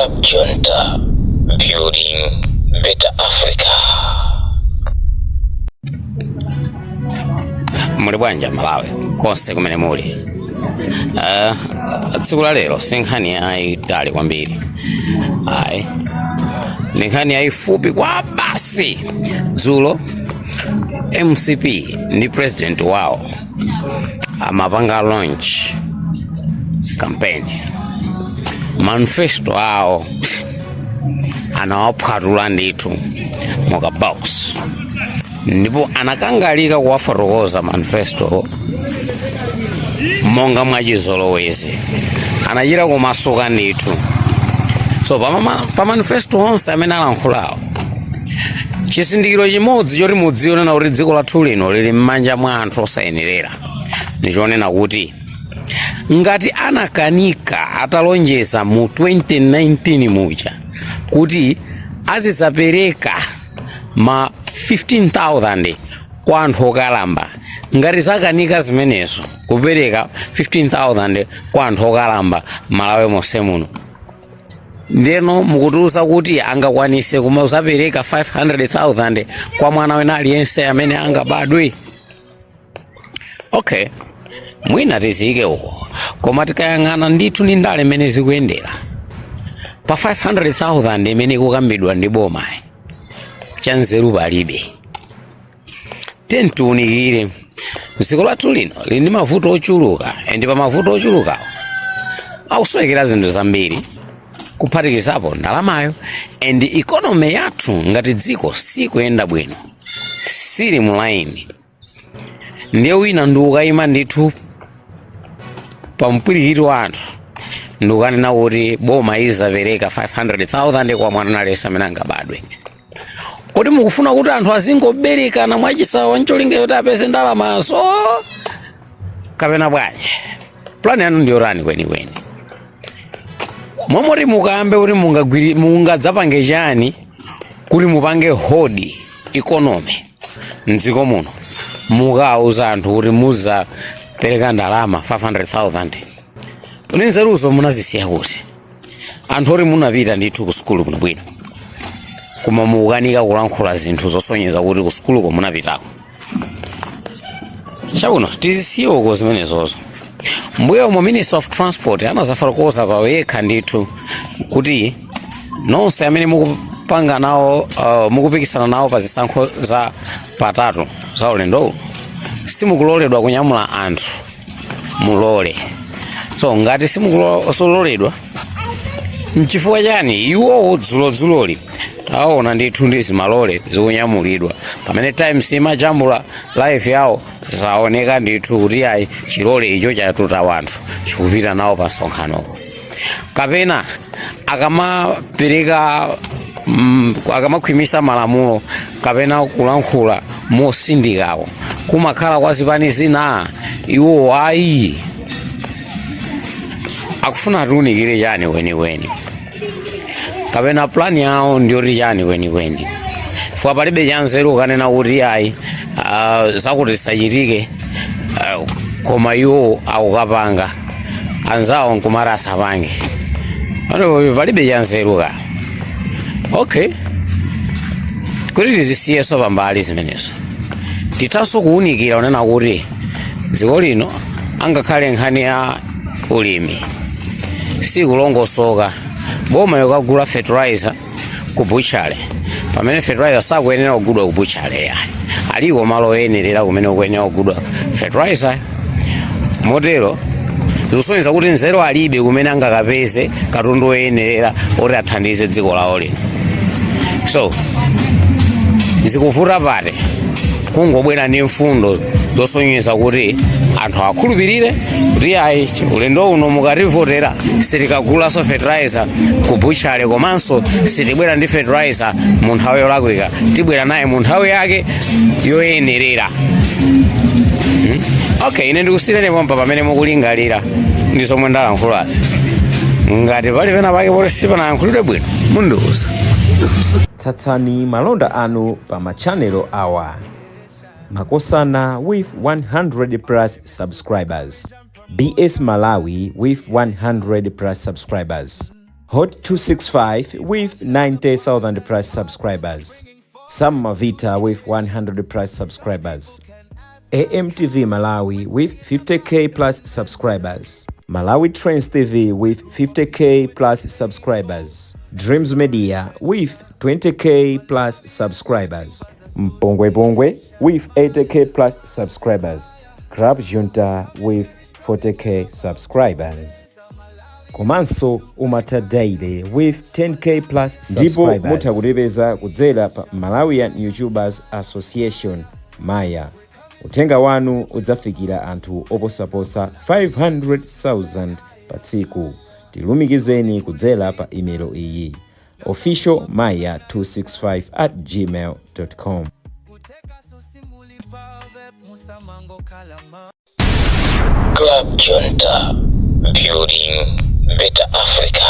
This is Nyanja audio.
Up Junta, building better Africa. Muli bwanja Malawi konse kumene muli. Tsiku la lero sinkhani ayitali kwambiri. Ninkhani ayifupi kwa basi. Dzulo MCP ndi president wao amapanga launch campaign. Manifesto ao anawaphatula ndithu moka box. Ndipo anakangalika kuwafotokoza manifesto monga mwachizolowezi. Anachita kumasuka ndithu. So pa manifesto onse amene alankhulawo, chisindikiro chimodzi choti mudzione kuti dziko lathu lino lili m'manja mwa anthu osayenerera ndichonena kuti ngati anakanika atalonjeza mu 2019 muja kuti azisapereka ma 15,000 kwa anthu okalamba, ngati zakanika zimenezo kupereka 15,000 kwa anthu okalamba Malawi monse muno, ndeno mukutiuza kuti angakwanise kumazapereka 500,000 kwa mwana wina aliyense amene angabadwe. Okay, mwina tizike uko, koma tikayang'ana ndithu ndi ndale imene zikuyendera pa 500,000 imene kukambidwa ndi boma, chanzeru palibe. Tiunikire dziko lathu lino lili ndi mavuto ochuluka, ende pa mavuto ochulukawo akusowekera zinthu zambiri kuphatikizapo ndalamayo, and economy yathu ngati dziko sikuyenda bwino, sili mulaini. Ndiye wina ndiukayima ndithu pa mpwirikiti wa anthu ndiukanena kuti boma izapereka 500,000 kwa mwana aliyense amene angabadwe. Kodi mukufuna kuti anthu azingoberekana mwachisawa ncholinga kuti apeze ndalamazo kapena bwanji? Plani yanu ndiyotani kwenikweni? Momoti mukambe kuti mungadzapange chani kuti mupange hodi economy mdziko muno, mukauza anthu kuti muzapereka ndalama 500,000. Kuti nzeruzo munazisiya kuti anthu oti munapita ndithu ku sukulu kuno bwino, koma mukanika kulankhula zinthu zosonyeza kuti ku sukuluko munapitako. Chabuno tizisiwoko zimenezozo. Mbuyo mu Minister of Transport anazafotokoza pawekha ndithu kuti nonse amene mukupanga nawo mukupikisana nawo pa zisankho za patatu za ulendo simukuloledwa kunyamula anthu mulole. So ngati simukuloledwa mchifukwa chani iwo dzuloli taona ndithu ndi zimalole zikunyamulidwa, pamene Times imajambula live yawo zaoneka ndithu kuti ayi chilole icho chatuta wanthu chikupita nawo pa msonkhano. Kapena akamapereka akamakhwimisa malamulo kapena kulankhula mosindikawo kumakhala kwa zipani zina, iwo ayi akufuna tiunikire chani kwenikweni, kapena plani yawo ndiyoti chani kwenikweni. Fwa palibe chanzeru kanena kuti ayi zakuti zisachitike koma iwo akukapanga anzawo nkumarasa apange. Palibe chanzeru ka. Okay, kuti tizisiyeso pambali zimenezo, titanso kuunikira unena kuti dziko lino angakhale nkhani ya ulimi sikulongosoka. Boma yokagula fertilizer ku buchale, pamene fertilizer sakuyenera kugulwa ku buchale yayi, aliko malo oyenerera kumene kuyenera kugulwa fertilizer. Motero zikusonyeza kuti nzeru alibe kumene angakapeze katundu oyenerera oti athandize dziko lawo lino. So zikuvuta pate kungobwera ndi mfundo zosonyeza kuti anthu akhulupirire kuti ayi ulendo uno mukativotera sitikagulaso fertilizer ku buchale, komanso sitibwera ndi fertilizer mu nthawi yolakwika, tibwera naye mu nthawi yake yoyenerera. Okay, ine ndikusirene pompa pamene mukulingalira ndi zomwe ndalankhulazi. Ngati pali pena pake poti sipanayankhulidwe bwino mundiuza. Tsatsani malonda anu pa machanelo awa. Makosana with 100 plus subscribers. BS Malawi with 100 plus subscribers. Hot 265 with 90,000 plus subscribers. Sam Mavita with 100 plus subscribers. AMTV Malawi with 50k plus subscribers. Malawi Trends TV with 50k plus subscribers. Dreams Media with 20k plus subscribers. Mpongwe Bongwe with 80k plus subscribers. Crab Junta with 40k subscribers. Komanso Umata Daily with 10k plus subscribers. Ndipo mutakulebeza kudzera pa Malawian YouTubers Association Maya. Utenga wanu udzafikira anthu oposaposa 500,000 pa tsiku. Tilumikizeni kudzera pa email iyi officialmaya265@gmail.com. Club Junta, building better Africa.